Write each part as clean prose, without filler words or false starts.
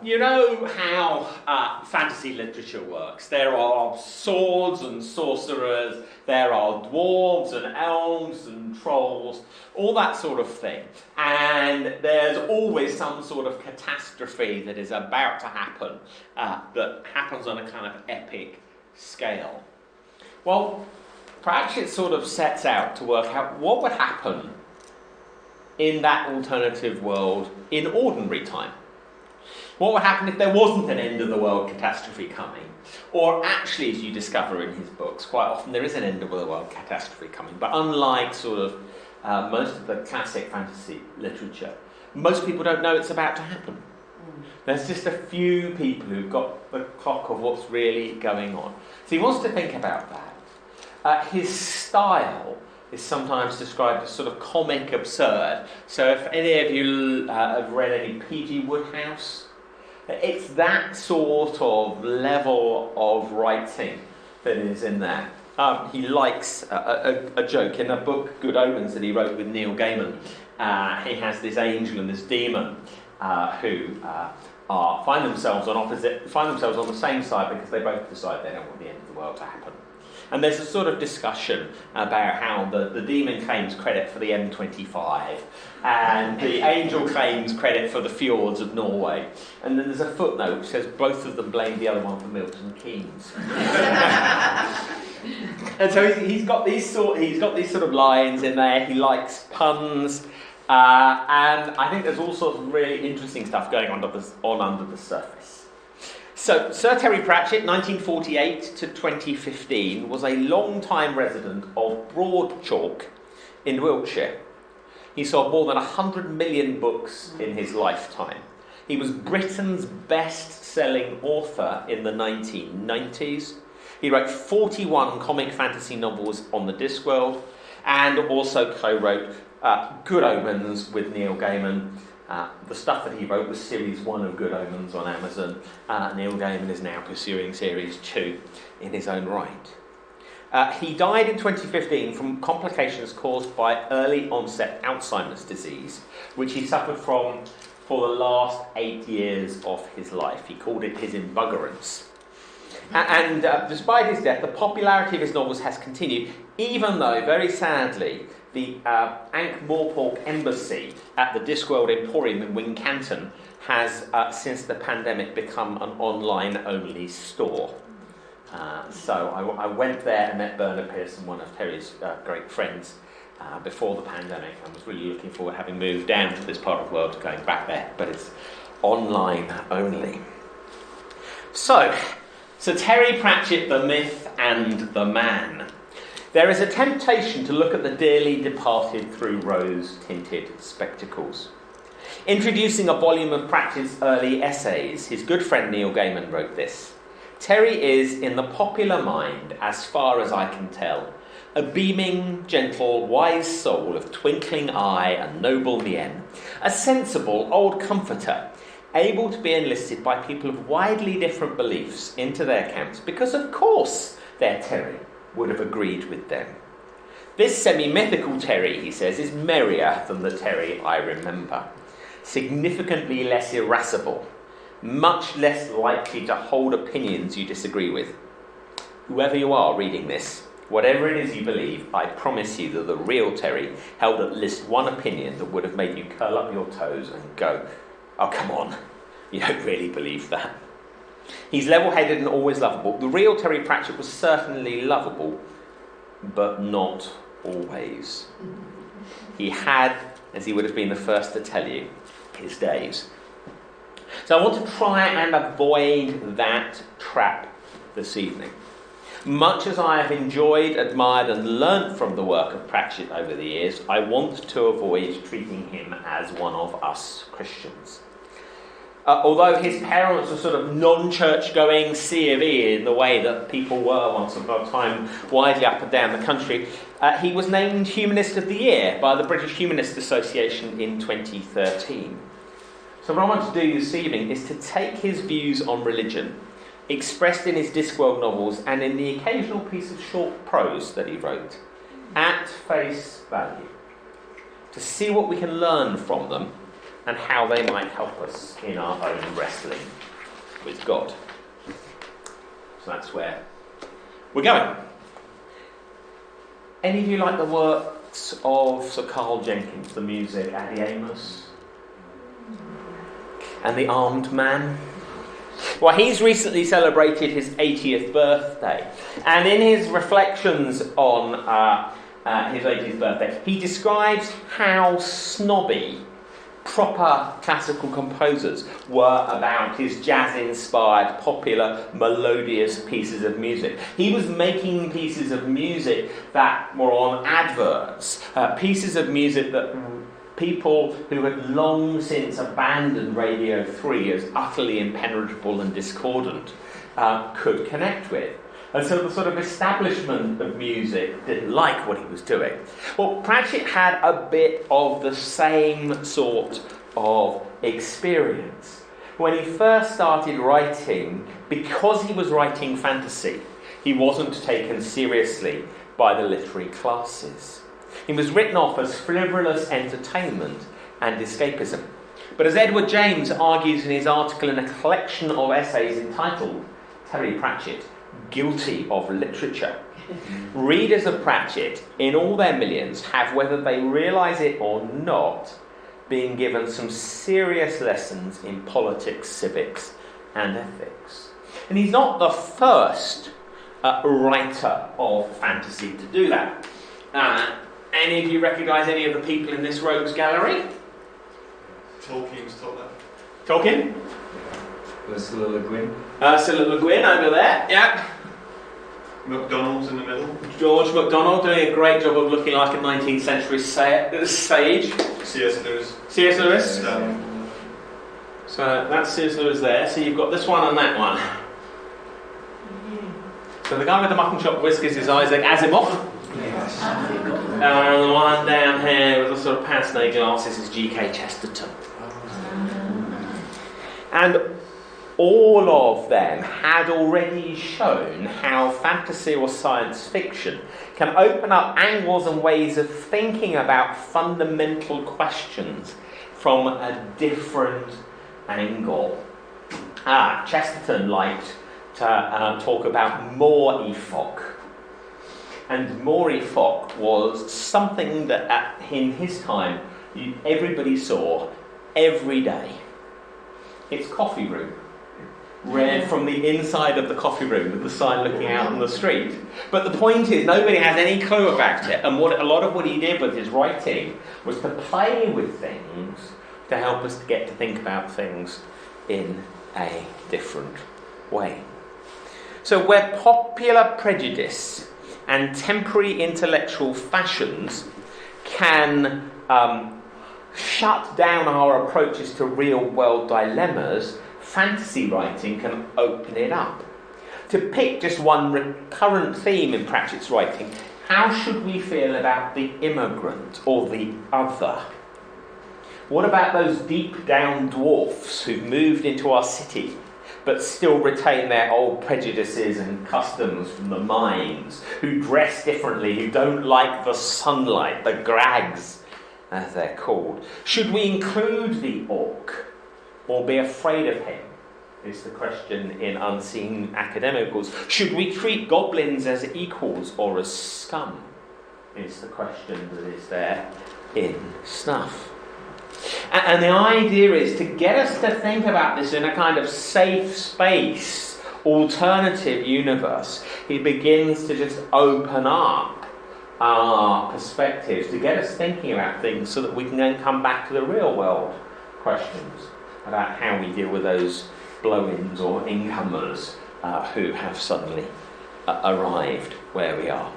you know how fantasy literature works. There are swords and sorcerers, there are dwarves and elves and trolls, all that sort of thing. And there's always some sort of catastrophe that is about to happen, that happens on a kind of epic scale. Well, Pratchett sort of sets out to work out what would happen in that alternative world in ordinary time. What would happen if there wasn't an end-of-the-world catastrophe coming? Or actually, as you discover in his books, quite often there is an end-of-the-world catastrophe coming. But unlike sort of most of the classic fantasy literature, most people don't know it's about to happen. There's just a few people who've got the clock of what's really going on. So he wants to think about that. His style is sometimes described as sort of comic absurd. So if any of you have read any P.G. Wodehouse, it's that sort of level of writing that is in there. He likes a joke in a book, Good Omens, that he wrote with Neil Gaiman. He has this angel and this demon who find themselves on the same side because they both decide they don't want the end of the world to happen. And there's a sort of discussion about how the demon claims credit for the M25 and the angel claims credit for the fjords of Norway. And then there's a footnote which says both of them blame the other one for Milton Keynes. And so he's got these sort of lines in there. He likes puns. And I think there's all sorts of really interesting stuff going on under the surface. So, Sir Terry Pratchett, 1948 to 2015, was a long-time resident of Broadchalk in Wiltshire. He sold more than 100 million books in his lifetime. He was Britain's best-selling author in the 1990s. He wrote 41 comic fantasy novels on the Discworld and also co-wrote Good Omens with Neil Gaiman. The stuff that he wrote was Series 1 of Good Omens on Amazon. Neil Gaiman is now pursuing Series 2 in his own right. He died in 2015 from complications caused by early onset Alzheimer's disease, which he suffered from for the last 8 years of his life. He called it his embuggerance. And despite his death, the popularity of his novels has continued, even though, very sadly, the Ankh-Morpork Embassy at the Discworld Emporium in Wincanton has, since the pandemic, become an online-only store. So I went there and met Bernard Pearson, one of Terry's great friends, before the pandemic. I was really looking forward, having moved down to this part of the world, to going back there, but it's online only. So Terry Pratchett, the myth and the man. There is a temptation to look at the dearly departed through rose-tinted spectacles. Introducing a volume of Pratchett's early essays, his good friend Neil Gaiman wrote this: Terry is, in the popular mind, as far as I can tell, a beaming, gentle, wise soul of twinkling eye and noble mien, a sensible old comforter, able to be enlisted by people of widely different beliefs into their camps, because of course their Terry would have agreed with them. This semi-mythical Terry, he says, is merrier than the Terry I remember, significantly less irascible, much less likely to hold opinions you disagree with. Whoever you are reading this, whatever it is you believe, I promise you that the real Terry held at least one opinion that would have made you curl up your toes and go, "Oh, come on, you don't really believe that." He's level-headed and always lovable. The real Terry Pratchett was certainly lovable, but not always. He had, as he would have been the first to tell you, his days. So I want to try and avoid that trap this evening. Much as I have enjoyed, admired and learnt from the work of Pratchett over the years, I want to avoid treating him as one of us Christians. Although his parents were sort of non-church-going C of E in the way that people were once upon a time widely up and down the country, he was named Humanist of the Year by the British Humanist Association in 2013. So what I want to do this evening is to take his views on religion, expressed in his Discworld novels and in the occasional piece of short prose that he wrote, at face value, to see what we can learn from them and how they might help us in our own wrestling with God. So that's where we're going. Any of you like the works of Sir Carl Jenkins, the music, Addy Amos, and The Armed Man? Well, he's recently celebrated his 80th birthday, and in his reflections on his 80th birthday, he describes how snobby proper classical composers were about his jazz-inspired, popular, melodious pieces of music. He was making pieces of music that were on adverts, pieces of music that people who had long since abandoned Radio 3 as utterly impenetrable and discordant could connect with. And so the sort of establishment of music didn't like what he was doing. Well, Pratchett had a bit of the same sort of experience. When he first started writing, because he was writing fantasy, he wasn't taken seriously by the literary classes. He was written off as frivolous entertainment and escapism. But as Edward James argues in his article in a collection of essays entitled Terry Pratchett, Guilty of Literature, readers of Pratchett, in all their millions, have, whether they realise it or not, been given some serious lessons in politics, civics and ethics. And he's not the first writer of fantasy to do that. Any of you recognise any of the people in this rogues gallery? Tolkien's taught that. Tolkien? Ursula Le Guin. Ursula Le Guin over there, yeah. MacDonald's in the middle. George MacDonald doing a great job of looking like a 19th century sage. C.S. Lewis. C.S. Lewis. Yeah. So that's C.S. Lewis there. So you've got this one and that one. So the guy with the mutton chop whiskers is Isaac Asimov. Yes. And the one down here with the sort of pince-nez glasses is G.K. Chesterton. And all of them had already shown how fantasy or science fiction can open up angles and ways of thinking about fundamental questions from a different angle. Chesterton liked to talk about more epoch. And more epoch was something that in his time everybody saw every day. It's coffee room. Read from the inside of the coffee room with the sign looking out on the street. But the point is, nobody has any clue about it. And a lot of what he did with his writing was to play with things to help us to get to think about things in a different way. So where popular prejudice and temporary intellectual fashions can shut down our approaches to real-world dilemmas, fantasy writing can open it up. To pick just one recurrent theme in Pratchett's writing, how should we feel about the immigrant or the other? What about those deep-down dwarfs who've moved into our city but still retain their old prejudices and customs from the mines, who dress differently, who don't like the sunlight, the grags, as they're called? Should we include the orc or be afraid of him? Is the question in Unseen Academicals. Should we treat goblins as equals or as scum? Is the question that is there in Snuff. And the idea is to get us to think about this in a kind of safe space, alternative universe. He begins to just open up our perspectives to get us thinking about things so that we can then come back to the real world questions about how we deal with those blow-ins or incomers who have suddenly arrived where we are.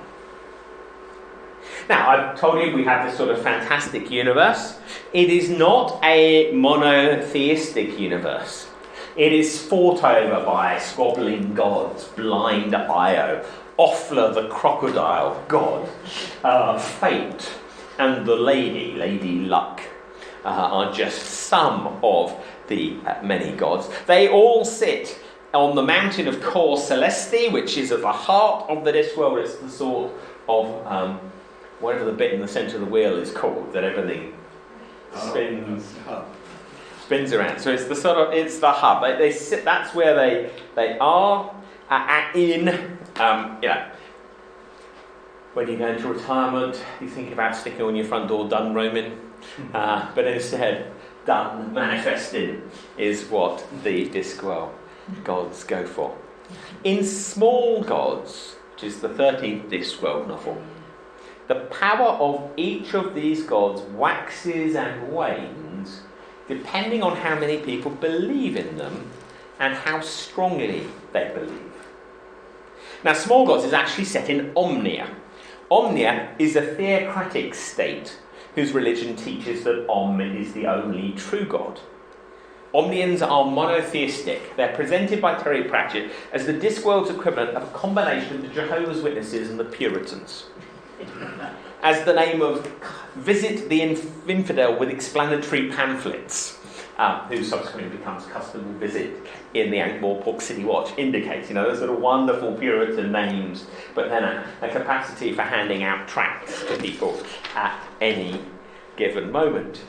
Now, I've told you we have this sort of fantastic universe. It is not a monotheistic universe. It is fought over by squabbling gods, blind Io, Offler the crocodile god, Fate, and the Lady Luck are just some of the many gods. They all sit on the mountain of Cor Celesti, which is at the heart of the Discworld. It's the sort of whatever the bit in the centre of the wheel is called, that everything spins. spins around. So it's the hub. They sit. That's where they are when you go into retirement, you think about sticking on your front door, done roaming, but instead, done manifesting is what the Discworld gods go for. In Small Gods, which is the 13th Discworld novel, the power of each of these gods waxes and wanes depending on how many people believe in them and how strongly they believe. Now, Small Gods is actually set in Omnia. Omnia is a theocratic state whose religion teaches that Om is the only true God. Omnians are monotheistic. They're presented by Terry Pratchett as the Discworld's equivalent of a combination of the Jehovah's Witnesses and the Puritans. As the name of visit the infidel with explanatory pamphlets, who subsequently becomes custom visit in the Ankh-Morpork City Watch, indicates, those sort of wonderful Puritan names, but then a capacity for handing out tracts to people at any given moment.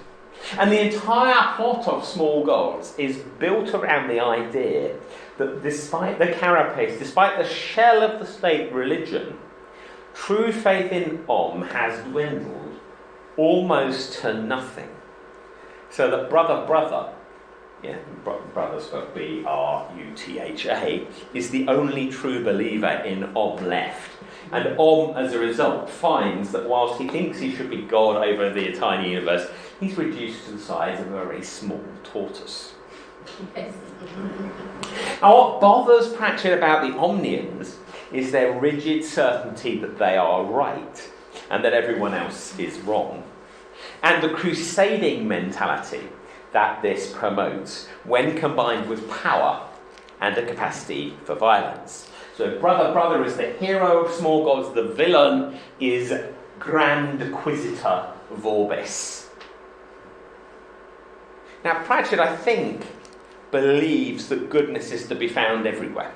And the entire plot of Small Gods is built around the idea that despite the carapace, despite the shell of the state religion, true faith in Om has dwindled almost to nothing. So that brother, brother spelled B-R-U-T-H-A, is the only true believer in Om left. And Om, as a result, finds that whilst he thinks he should be God over the entire universe, he's reduced to the size of a very small tortoise. Yes. Now, what bothers Pratchett about the Omnians is their rigid certainty that they are right and that everyone else is wrong, and the crusading mentality that this promotes when combined with power and a capacity for violence. So brother is the hero of Small Gods, the villain is Grand Inquisitor Vorbis. Now Pratchett, I think, believes that goodness is to be found everywhere,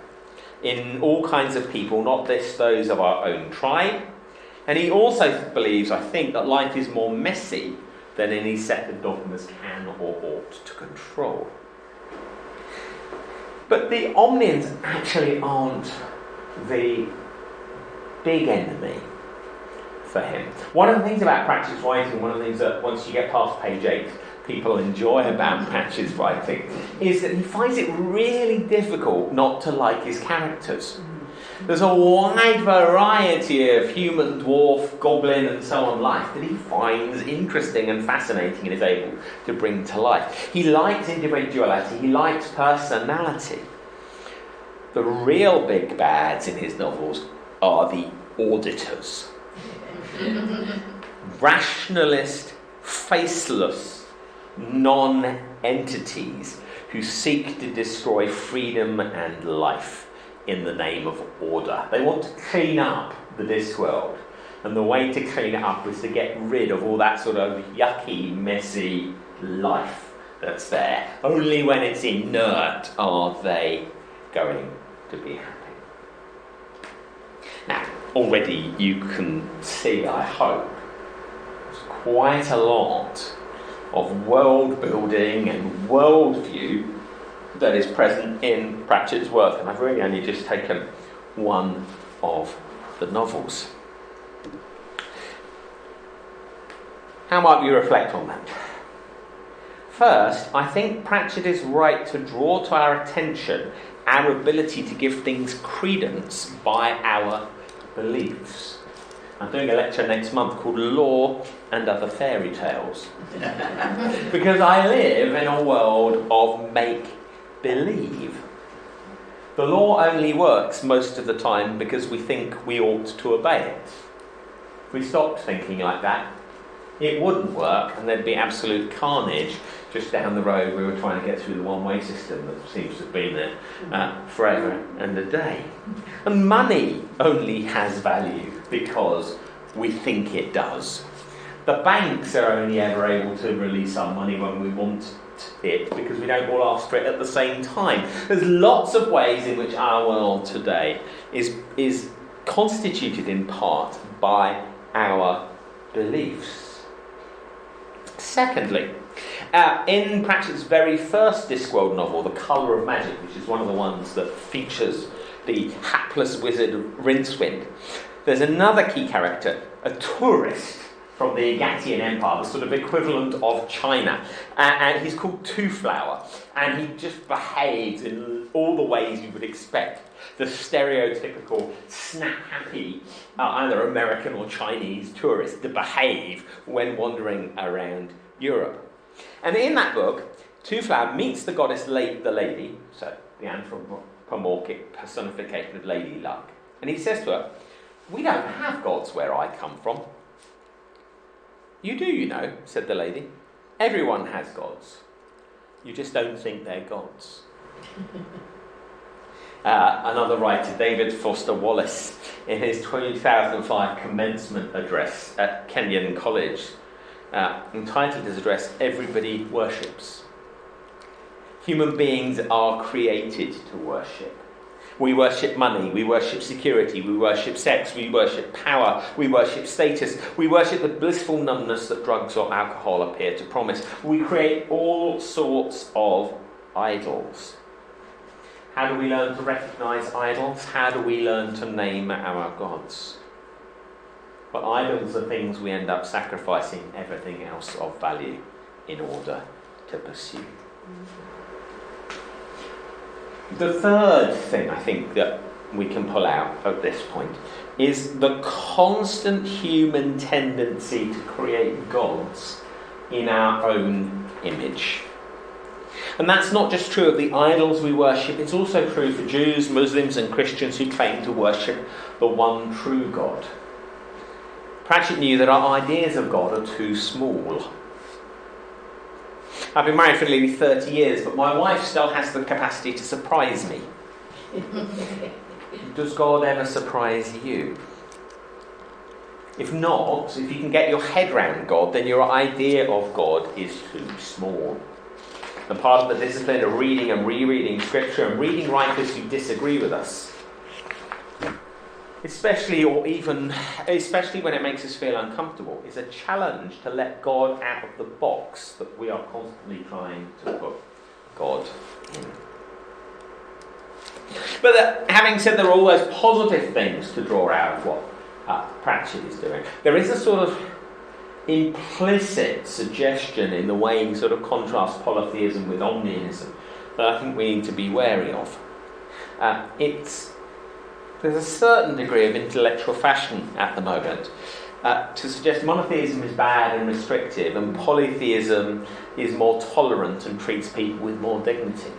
in all kinds of people, not just those of our own tribe. And he also believes, I think, that life is more messy than any set of dogmas can or ought to control. But the Omnians actually aren't the big enemy for him. One of the things about Pratchett's writing, one of the things that once you get past page 8, people enjoy about Pratchett's writing, is that he finds it really difficult not to like his characters. There's a wide variety of human, dwarf, goblin and so on life that he finds interesting and fascinating and is able to bring to life. He likes individuality, he likes personality. The real big bads in his novels are the auditors. Rationalist, faceless non-entities who seek to destroy freedom and life in the name of order. They want to clean up the Discworld, and the way to clean it up is to get rid of all that sort of yucky, messy life that's there. Only when it's inert are they going to be happy. Now, already you can see, I hope, there's quite a lot of world building and worldview that is present in Pratchett's work, and I've really only just taken one of the novels. How might we reflect on that? First, I think Pratchett is right to draw to our attention our ability to give things credence by our beliefs. I'm doing a lecture next month called Law and Other Fairy Tales. Because I live in a world of make-believe. The law only works most of the time because we think we ought to obey it. If we stopped thinking like that, it wouldn't work and there'd be absolute carnage just down the road. We were trying to get through the one-way system that seems to have been there forever and a day. And money only has value because we think it does. The banks are only ever able to release our money when we want it because we don't all ask for it at the same time. There's lots of ways in which our world today is constituted in part by our beliefs. Secondly, In Pratchett's very first Discworld novel, The Colour of Magic, which is one of the ones that features the hapless wizard Rincewind, there's another key character, a tourist from the Agatian Empire, the sort of equivalent of China. And he's called Two Flower, and he just behaves in all the ways you would expect the stereotypical snap-happy, either American or Chinese tourist to behave when wandering around Europe. And in that book, Two Flower meets the goddess the lady, so the anthropomorphic personification of Lady Luck, and he says to her, "We don't have gods where I come from." "You do, you know," said the lady. "Everyone has gods. You just don't think they're gods." Another writer, David Foster Wallace, in his 2005 commencement address at Kenyon College, entitled his address, "Everybody Worships." Human beings are created to worship. We worship money, we worship security, we worship sex, we worship power, we worship status, we worship the blissful numbness that drugs or alcohol appear to promise. We create all sorts of idols. How do we learn to recognise idols? How do we learn to name our gods? But idols are things we end up sacrificing everything else of value in order to pursue. The third thing I think that we can pull out at this point is the constant human tendency to create gods in our own image. And that's not just true of the idols we worship, it's also true for Jews, Muslims and Christians who claim to worship the one true God. Pratchett knew that our ideas of God are too small. I've been married for nearly 30 years, but my wife still has the capacity to surprise me. Does God ever surprise you? If not, if you can get your head round God, then your idea of God is too small. And part of the discipline of reading and rereading Scripture and reading writers who disagree with us, especially when it makes us feel uncomfortable, is a challenge to let God out of the box that we are constantly trying to put God in. But having said there are all those positive things to draw out of what Pratchett is doing, there is a sort of implicit suggestion in the way he sort of contrasts polytheism with omniism that I think we need to be wary of. There's a certain degree of intellectual fashion at the moment to suggest monotheism is bad and restrictive and polytheism is more tolerant and treats people with more dignity.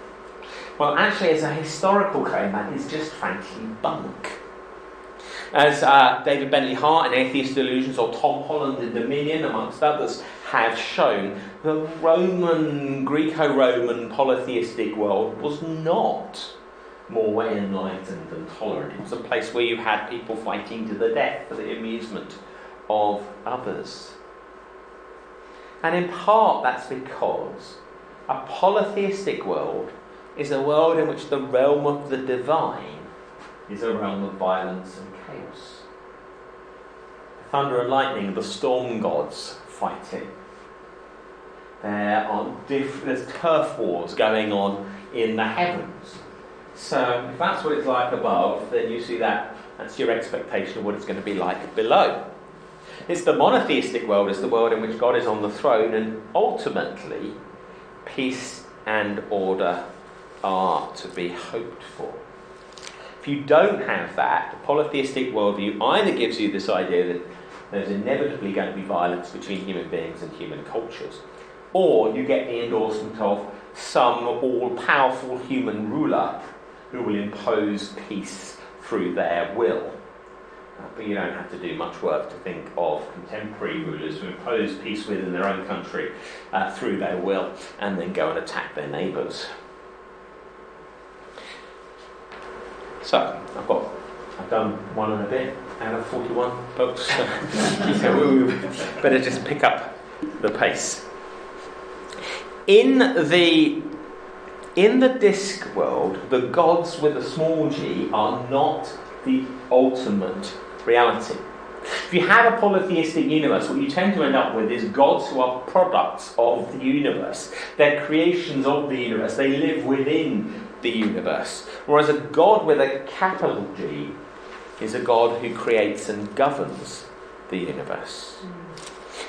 Well, actually, as a historical claim, that is just frankly bunk. As David Bentley Hart in Atheist Delusions or Tom Holland in Dominion, amongst others, have shown, the Greco-Roman polytheistic world was not more enlightened and tolerant. It was a place where you had people fighting to the death for the amusement of others. And in part that's because a polytheistic world is a world in which the realm of the divine is a realm of violence and chaos. Thunder and lightning, the storm gods fighting. There's turf wars going on in the heavens. So if that's what it's like above, then you see that's your expectation of what it's going to be like below. It's the monotheistic world, it's the world in which God is on the throne, and ultimately peace and order are to be hoped for. If you don't have that, the polytheistic worldview either gives you this idea that there's inevitably going to be violence between human beings and human cultures, or you get the endorsement of some all-powerful human ruler who will impose peace through their will. But you don't have to do much work to think of contemporary rulers who impose peace within their own country through their will and then go and attack their neighbours. So, I've done one and a bit out of 41 books, so we better just pick up the pace. In the Discworld, the gods with a small g are not the ultimate reality. If you have a polytheistic universe, what you tend to end up with is gods who are products of the universe. They're creations of the universe. They live within the universe. Whereas a god with a capital G is a god who creates and governs the universe.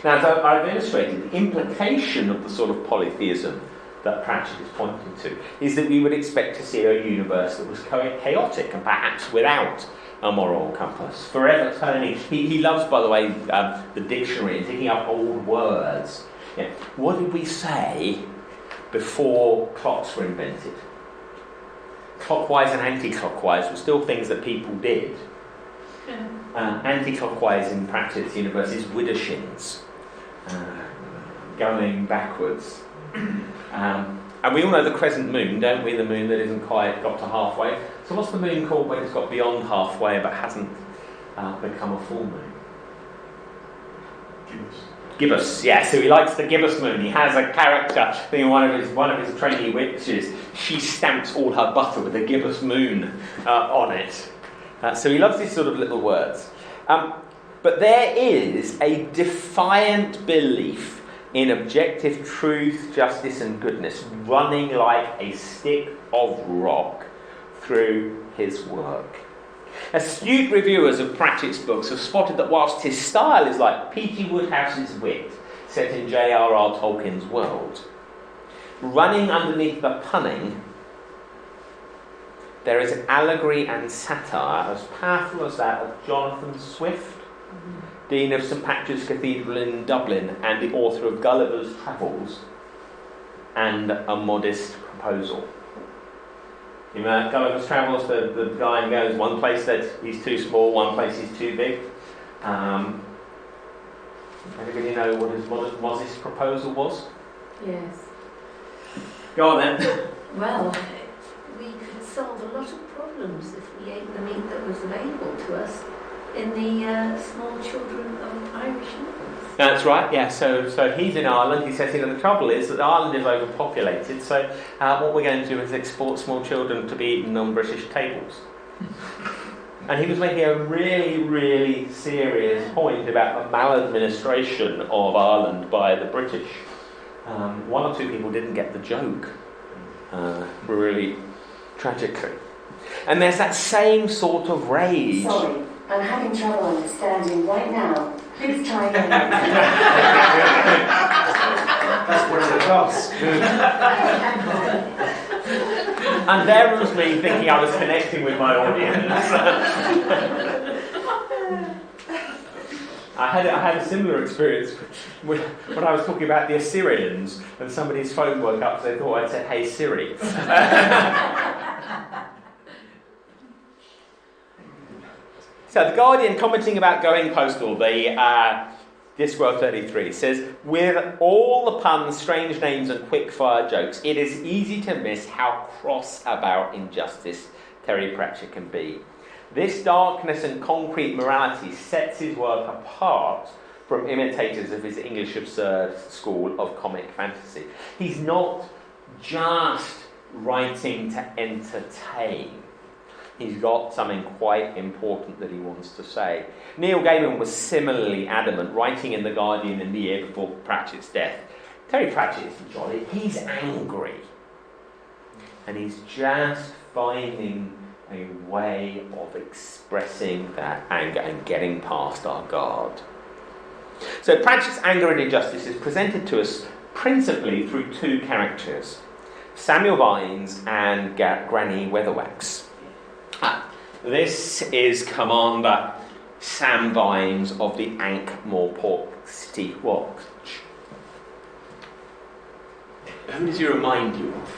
Now, as I've illustrated, the implication of the sort of polytheism that Pratchett is pointing to is that we would expect to see a universe that was chaotic and perhaps without a moral compass, forever turning. He loves, by the way, the dictionary and picking up old words. Yeah. What did we say before clocks were invented? Clockwise and anti-clockwise were still things that people did. Anti-clockwise in Pratchett's universe is widdershins, going backwards. And we all know the crescent moon, don't we? The moon that isn't quite got to halfway. So what's the moon called when it's got beyond halfway but hasn't become a full moon? Gibbous, yeah. So he likes the gibbous moon. He has a character, being one of his trainee witches. She stamps all her butter with a gibbous moon on it. So he loves these sort of little words. But there is a defiant belief in objective truth, justice and goodness running like a stick of rock through his work. Astute reviewers of Pratchett's books have spotted that whilst his style is like P.G. Wodehouse's wit set in J.R.R. Tolkien's world, running underneath the punning, there is an allegory and satire as powerful as that of Jonathan Swift, Dean of St Patrick's Cathedral in Dublin and the author of Gulliver's Travels and A Modest Proposal. You know, Gulliver's Travels, the guy goes one place that he's too small, one place he's too big. Anybody know what his modest proposal was? Yes. Go on then. Well, we could solve a lot of problems if we ate the meat that was available to us in the small children of Irish novels. That's right, yeah. So he's in Ireland. He says, the trouble is that Ireland is overpopulated, so what we're going to do is export small children to be eaten on British tables. And he was making a really, really serious point about the maladministration of Ireland by the British. One or two people didn't get the joke, really tragically. And there's that same sort of rage. Sorry, I'm having trouble understanding right now. Please try again. That's put it across. And there was me thinking I was connecting with my audience. I had a similar experience when I was talking about the Assyrians and somebody's phone woke up so they thought I'd said, "Hey Siri." So the Guardian, commenting about Going Postal, the Discworld 33, says, with all the puns, strange names and quick-fire jokes, it is easy to miss how cross about injustice Terry Pratchett can be. This darkness and concrete morality sets his work apart from imitators of his English absurd school of comic fantasy. He's not just writing to entertain. He's got something quite important that he wants to say. Neil Gaiman was similarly adamant, writing in The Guardian in the year before Pratchett's death. Terry Pratchett isn't jolly, he's angry. And he's just finding a way of expressing that anger and getting past our guard. So Pratchett's anger and injustice is presented to us principally through two characters, Samuel Vines and Granny Weatherwax. This is Commander Sam Vines of the Ankh-Morpork City Watch. Who does he remind you of?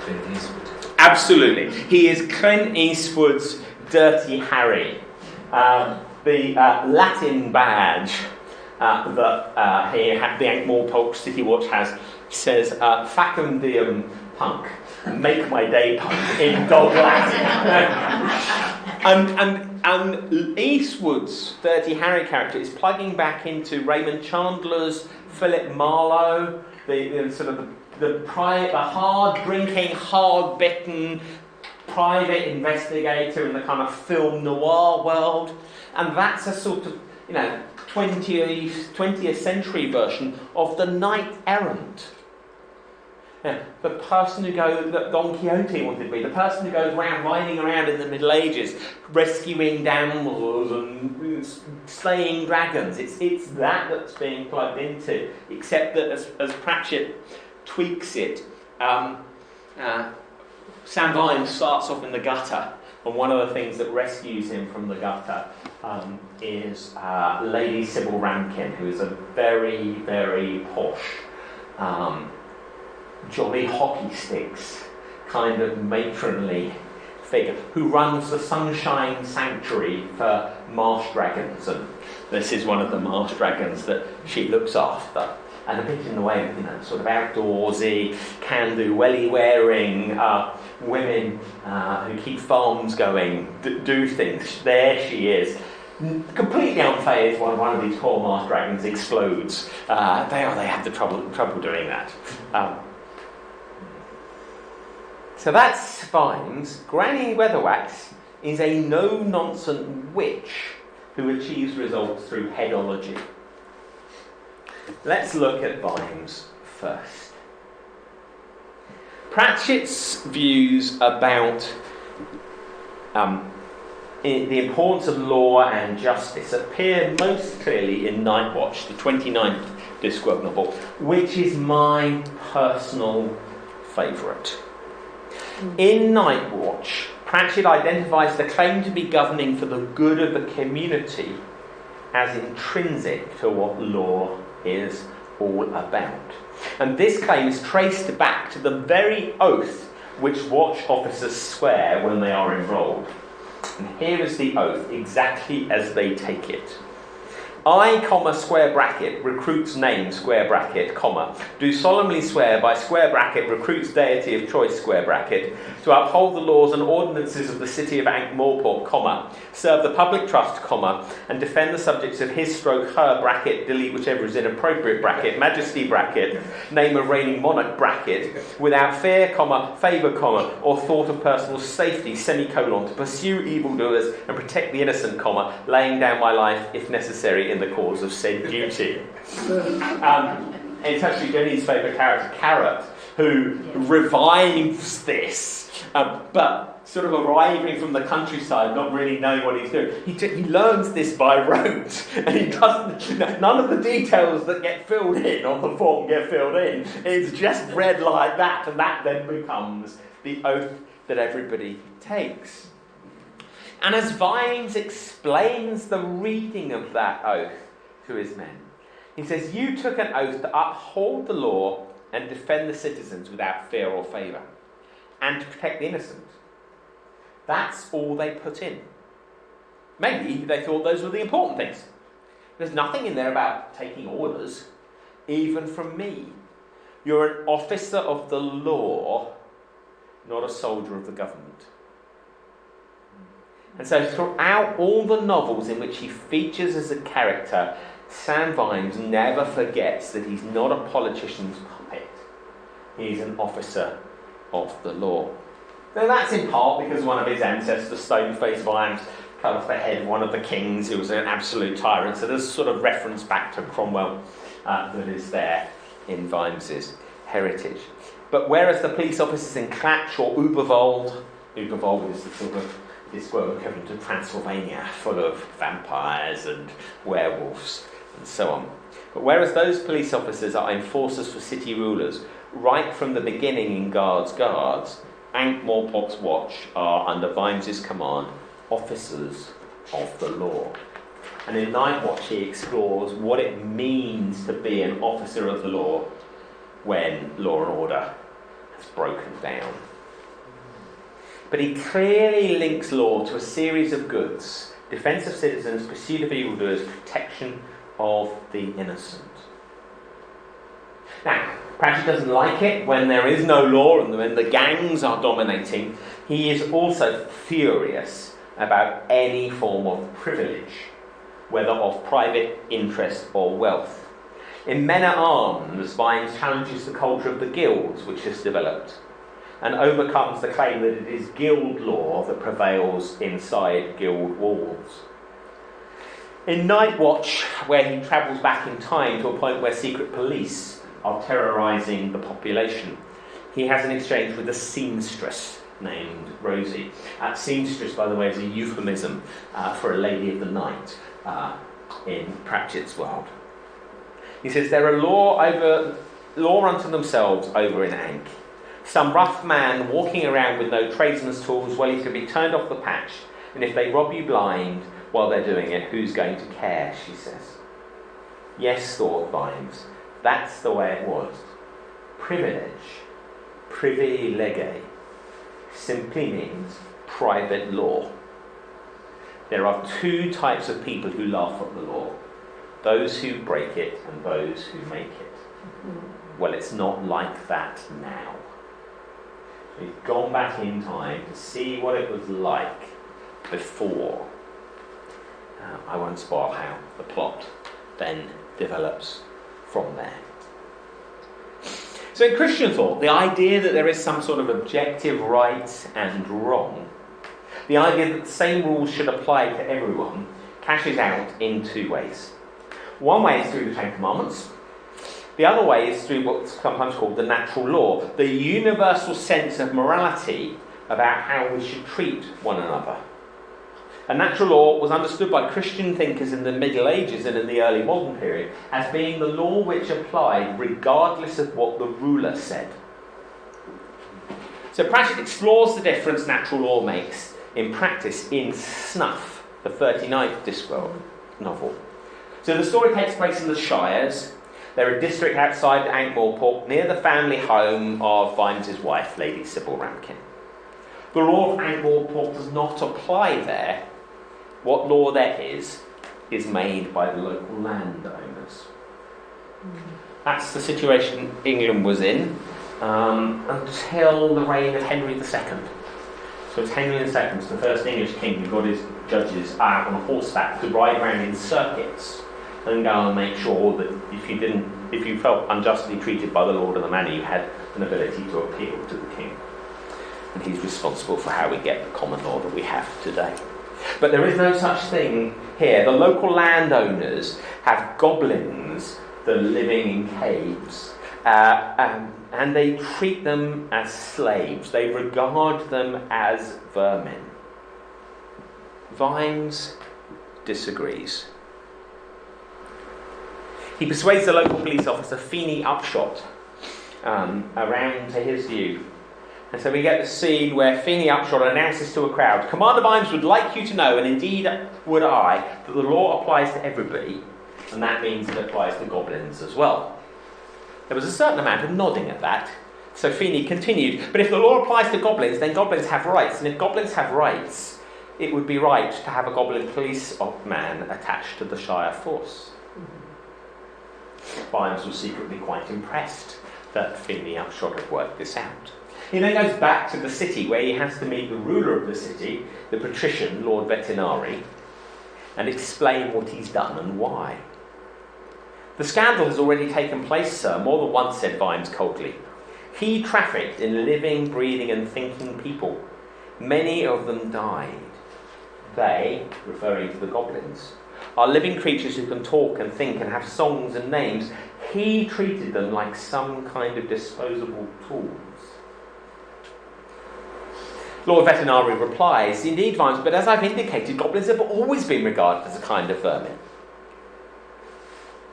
Clint Eastwood. Absolutely. He is Clint Eastwood's Dirty Harry. The Latin badge that the Ankh-Morpork City Watch has says, Facum Diem Punk, make my day punk, in dog Latin. and Eastwood's Dirty Harry character is plugging back into Raymond Chandler's Philip Marlowe, the hard drinking, hard bitten, private investigator in the kind of film noir world, and that's a sort of, 20th century version of the knight errant. Yeah, the person who goes, that Don Quixote wanted to be, the person who goes around riding around in the Middle Ages, rescuing damsels and slaying dragons. It's that that's being plugged into, except that as Pratchett tweaks it, Sam Vimes starts off in the gutter, and one of the things that rescues him from the gutter is Lady Sybil Ramkin, who is a very, very posh, jolly hockey sticks kind of matronly figure who runs the Sunshine Sanctuary for marsh dragons, and this is one of the marsh dragons that she looks after, and a bit in the way of sort of outdoorsy, can-do, welly-wearing women who keep farms going, do things. There she is, completely unfazed when one of these poor marsh dragons explodes. They have the trouble doing that. So that's Vimes. Granny Weatherwax is a no-nonsense witch who achieves results through headology. Let's look at Vimes first. Pratchett's views about the importance of law and justice appear most clearly in Night Watch, the 29th Discworld novel, which is my personal favourite. In Night Watch, Pratchett identifies the claim to be governing for the good of the community as intrinsic to what law is all about. And this claim is traced back to the very oath which watch officers swear when they are enrolled. And here is the oath, exactly as they take it. I, square bracket, recruits name, square bracket, do solemnly swear by square bracket, recruits deity of choice, square bracket, to uphold the laws and ordinances of the city of Ankh-Morpork, serve the public trust, and defend the subjects of his stroke, her, bracket, delete whichever is inappropriate, bracket, majesty, bracket, name of reigning monarch, bracket, without fear, favour, or thought of personal safety, semicolon, to pursue evildoers and protect the innocent, laying down my life, if necessary, in the cause of said duty. It's actually Jenny's favourite character, Carrot, who revives this, but sort of arriving from the countryside, not really knowing what he's doing. He learns this by rote, and he doesn't. None of the details that get filled in on the form get filled in. It's just read like that, and that then becomes the oath that everybody takes. And as Vimes explains the reading of that oath to his men, he says, you took an oath to uphold the law and defend the citizens without fear or favour, and to protect the innocent. That's all they put in. Maybe they thought those were the important things. There's nothing in there about taking orders, even from me. You're an officer of the law, not a soldier of the government. And so throughout all the novels in which he features as a character, Sam Vimes never forgets that he's not a politician's puppet. He's an officer of the law. Now that's in part because one of his ancestors, Stone-Faced Vimes, cut off the head of one of the kings who was an absolute tyrant. So there's sort of reference back to Cromwell that is there in Vimes's heritage. But whereas the police officers in Clatch or Uberwald is the sort of Discworld equivalent to Transylvania, full of vampires and werewolves and so on. But whereas those police officers are enforcers for city rulers, right from the beginning in guards, Ankh-Morpork's watch are, under Vimes's command, officers of the law. And in Night Watch he explores what it means to be an officer of the law when law and order has broken down. But he clearly links law to a series of goods: defence of citizens, pursuit of evildoers, protection of the innocent. Now, Pratchett doesn't like it when there is no law and when the gangs are dominating. He is also furious about any form of privilege, whether of private interest or wealth. In Men at Arms, Vimes challenges the culture of the guilds which has developed. and overcomes the claim that it is guild law that prevails inside guild walls. In Night Watch, where he travels back in time to a point where secret police are terrorising the population, he has an exchange with a seamstress named Rosie. Seamstress, by the way, is a euphemism for a lady of the night in Pratchett's world. He says, there are law unto themselves over in Ankh. Some rough man walking around with no tradesman's tools, well, he can be turned off the patch, and if they rob you blind while they're doing it, who's going to care, she says. Yes, thought Vimes, that's the way it was. Privilege, privilege, simply means private law. There are two types of people who laugh at the law. Those who break it and those who make it. Well, it's not like that now. We've gone back in time to see what it was like before. I won't spoil how the plot then develops from there. So in Christian thought, the idea that there is some sort of objective right and wrong, the idea that the same rules should apply to everyone, cashes out in two ways. One way is through the Ten Commandments. The other way is through what's sometimes called the natural law, the universal sense of morality about how we should treat one another. And natural law was understood by Christian thinkers in the Middle Ages and in the early modern period as being the law which applied regardless of what the ruler said. So Pratchett explores the difference natural law makes in practice in Snuff, the 39th Discworld novel. So the story takes place in the Shires. They're a district outside Ankh-Morpork, near the family home of Vimes' wife, Lady Sybil Ramkin. The law of Ankh-Morpork does not apply there. What law there is made by the local landowners. That's the situation England was in until the reign of Henry II. So it's Henry II, the first English king, who got his judges out on horseback to ride around in circuits and go and make sure that if you felt unjustly treated by the lord of the manor, you had an ability to appeal to the king. And he's responsible for how we get the common law that we have today. But there is no such thing here. The local landowners have goblins that are living in caves, and they treat them as slaves. They regard them as vermin. Vimes disagrees. He persuades the local police officer, Feeney Upshot, around to his view. And so we get the scene where Feeney Upshot announces to a crowd, Commander Vimes would like you to know, and indeed would I, that the law applies to everybody, and that means it applies to goblins as well. There was a certain amount of nodding at that, so Feeney continued, but if the law applies to goblins, then goblins have rights, and if goblins have rights, it would be right to have a goblin policeman attached to the Shire force. Vimes was secretly quite impressed that Feeney Upshot had worked this out. He then goes back to the city where he has to meet the ruler of the city, the patrician, Lord Vetinari, and explain what he's done and why. The scandal has already taken place, sir, more than once, said Vimes coldly. He trafficked in living, breathing and thinking people. Many of them died. They, referring to the goblins, are living creatures who can talk and think and have songs and names. He treated them like some kind of disposable tools. Lord Vetinari replies, indeed, Vimes, but as I've indicated, goblins have always been regarded as a kind of vermin.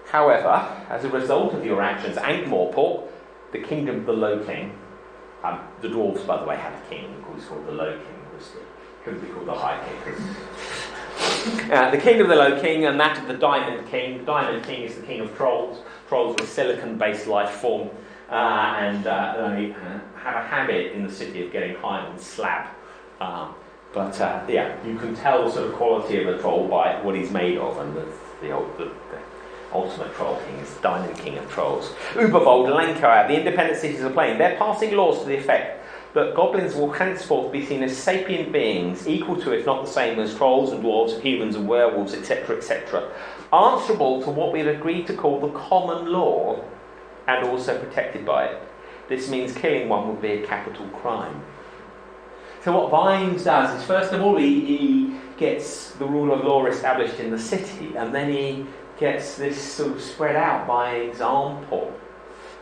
However, as a result of your actions, Ankh-Morpork, the kingdom of the Low King, the dwarves, by the way, had a king who was called the Low King, obviously. Couldn't be called the High King. The kingdom of the Low King and that of the Diamond King. The Diamond King is the king of trolls. Trolls were a silicon-based life form. And they have a habit in the city of getting high on slab. You can tell the sort of quality of a troll by what he's made of, and the ultimate troll king is the Diamond King of Trolls. Ubervold, Lancashire, the independent cities are playing. They're passing laws to the effect that goblins will henceforth be seen as sapient beings, equal to, if not the same, as trolls and dwarves, humans and werewolves, etc., etc., answerable to what we've agreed to call the common law, and also protected by it. this means killing one would be a capital crime. So what Vines does is, first of all, he gets the rule of law established in the city, and then he gets this sort of spread out by example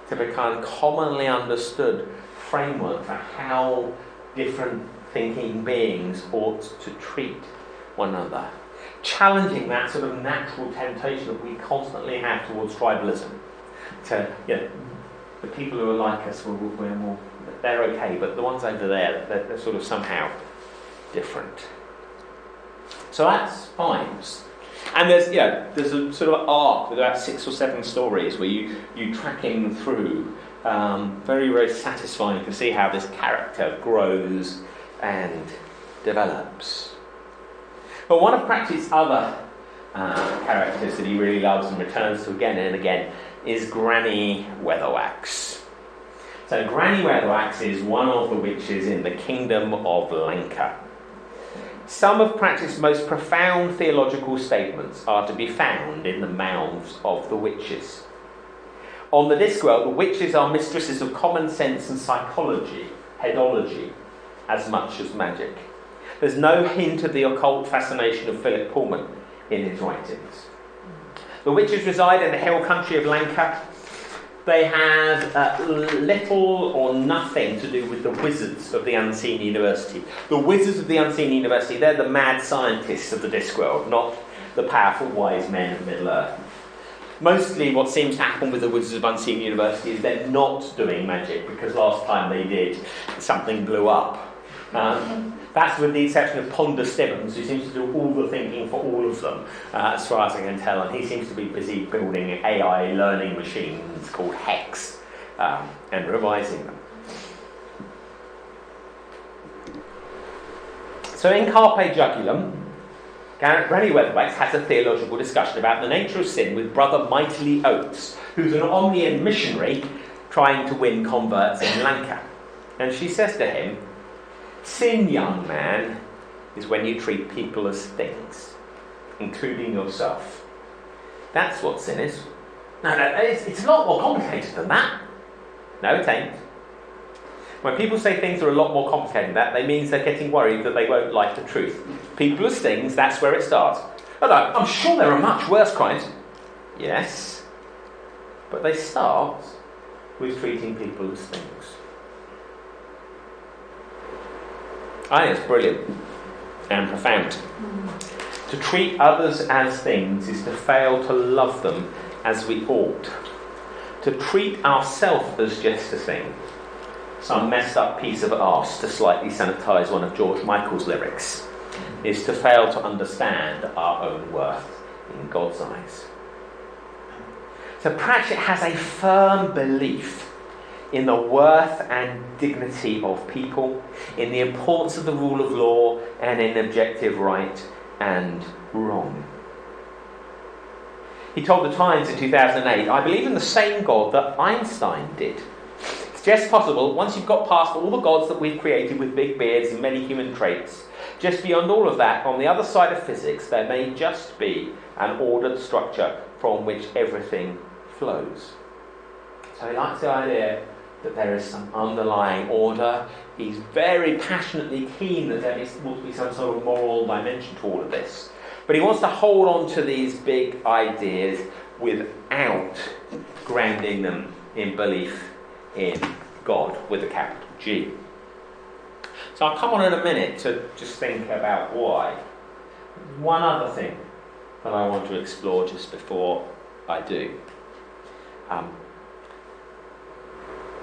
to become commonly understood framework for how different thinking beings ought to treat one another, challenging that sort of natural temptation that we constantly have towards tribalism. To, the people who are like us, they're okay, but the ones over there, they're sort of somehow different. So that's Vines. And there's a sort of arc with about 6 or 7 stories where you track him through. Very, very satisfying to see how this character grows and develops. But one of Pratchett's other characters that he really loves and returns to again and again is Granny Weatherwax. So Granny Weatherwax is one of the witches in the kingdom of Lanka. Some of Pratchett's most profound theological statements are to be found in the mouths of the witches. On the Discworld, the witches are mistresses of common sense and psychology, headology, as much as magic. There's no hint of the occult fascination of Philip Pullman in his writings. The witches reside in the hill country of Lanka. They have little or nothing to do with the wizards of the Unseen University. The wizards of the Unseen University, they're the mad scientists of the Discworld, not the powerful wise men of Middle-earth. Mostly what seems to happen with the wizards of Unseen University is they're not doing magic, because last time they did, something blew up. That's with the exception of Ponder Stibbons, who seems to do all the thinking for all of them, as far as I can tell, and he seems to be busy building AI learning machines called Hex and revising them. So in Carpe Jugulum, Granny Weatherwax has a theological discussion about the nature of sin with Brother Mightily Oates, who's an Omnian missionary trying to win converts in Lanka. And she says to him, "Sin, young man, is when you treat people as things, including yourself. That's what sin is." No, it's a lot more complicated than that. No, it ain't. When people say things are a lot more complicated than that, they mean they're getting worried that they won't like the truth. People as things, that's where it starts. Oh no, I'm sure there are much worse crimes. Yes, but they start with treating people as things. I think it's brilliant and profound. To treat others as things is to fail to love them as we ought. To treat ourselves as just a thing, some messed up piece of arse, to slightly sanitise one of George Michael's lyrics, is to fail to understand our own worth in God's eyes. So Pratchett has a firm belief in the worth and dignity of people, in the importance of the rule of law, and in objective right and wrong. He told the Times in 2008, "I believe in the same God that Einstein did. It's just possible, once you've got past all the gods that we've created with big beards and many human traits, just beyond all of that, on the other side of physics, there may just be an ordered structure from which everything flows." So he likes the idea that there is some underlying order. He's very passionately keen that there will be some sort of moral dimension to all of this. But he wants to hold on to these big ideas without grounding them in belief in God with a capital G. So I'll come on in a minute to just think about why. One other thing that I want to explore just before I do.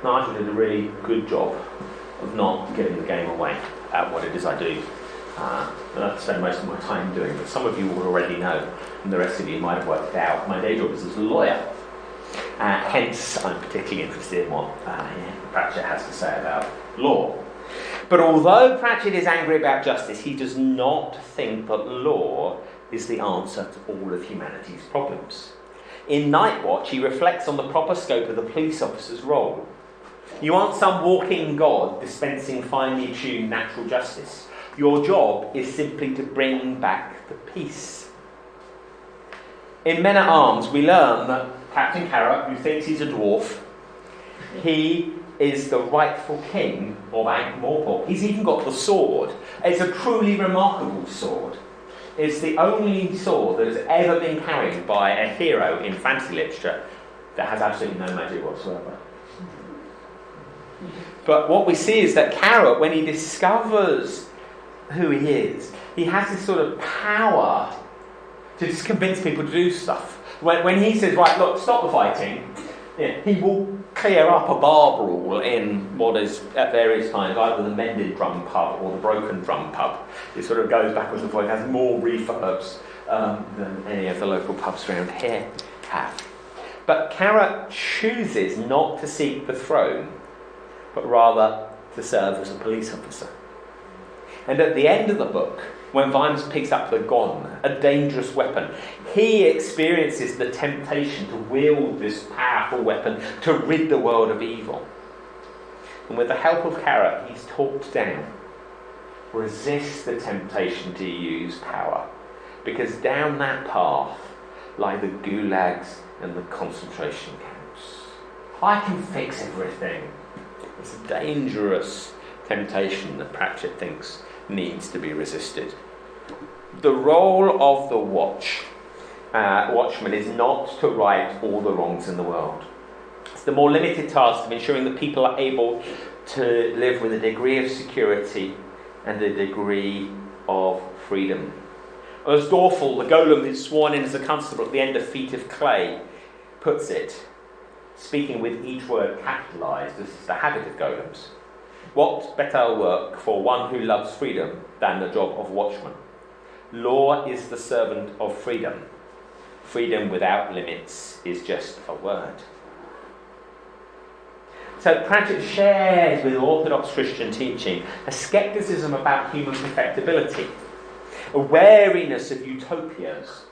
Nigel did a really good job of not giving the game away at what it is I do. And I spend most of my time doing, but some of you will already know, and the rest of you might have worked out. My day job is as a lawyer. Hence, I'm particularly interested in what Pratchett has to say about law. But although Pratchett is angry about justice, he does not think that law is the answer to all of humanity's problems. In Night Watch, he reflects on the proper scope of the police officer's role. You aren't some walking god dispensing finely tuned natural justice. Your job is simply to bring back the peace. In Men-at-Arms, we learn that Captain Carrot, who thinks he's a dwarf, he is the rightful king of Ankh-Morpork. He's even got the sword. It's a truly remarkable sword. It's the only sword that has ever been carried by a hero in fantasy literature that has absolutely no magic whatsoever. But what we see is that Carrot, when he discovers who he is, he has this sort of power to just convince people to do stuff. When he says, right, look, stop the fighting, he will clear up a bar brawl in what is, at various times, either the mended drum pub or the broken drum pub. It sort of goes backwards and forwards. It has more refurbs than any of the local pubs around here have. But Carrot chooses not to seek the throne, but rather to serve as a police officer. And at the end of the book, when Vimes picks up the gon, a dangerous weapon, he experiences the temptation to wield this powerful weapon to rid the world of evil. And with the help of Carrot, he's talked down. Resist the temptation to use power, because down that path lie the gulags and the concentration camps. I can fix everything. It's a dangerous temptation that Pratchett thinks needs to be resisted. The role of the watchman is not to right all the wrongs in the world. It's the more limited task of ensuring that people are able to live with a degree of security and a degree of freedom. As Dorfel, the golem who's sworn in as a constable at the end of Feet of Clay, puts it, speaking with each word capitalised, this is the habit of golems. What better work for one who loves freedom than the job of watchman? Law is the servant of freedom. Freedom without limits is just a word. So Pratchett shares with Orthodox Christian teaching a scepticism about human perfectibility, a wariness of utopias,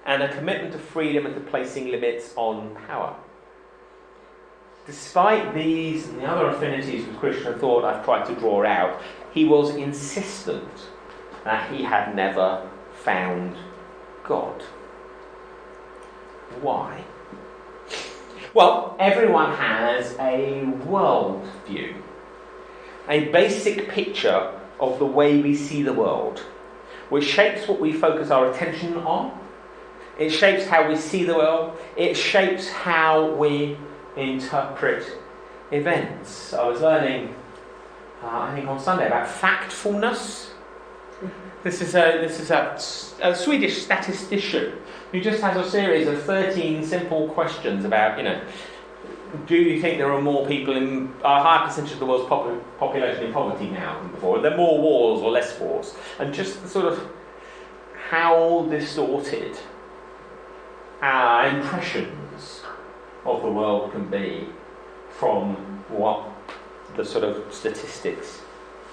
and a commitment to freedom and to placing limits on power. Despite these and the other affinities with Christian thought I've tried to draw out, he was insistent that he had never found God. Why? Well, everyone has a world view, a basic picture of the way we see the world, which shapes what we focus our attention on. It shapes how we see the world. It shapes how we interpret events. I was learning, I think on Sunday, about factfulness. This is a Swedish statistician who just has a series of 13 simple questions about, do you think there are more people in a higher percentage of the world's population in poverty now than before? Are there more wars or less wars? And just the sort of how distorted our impressions of the world can be from what the sort of statistics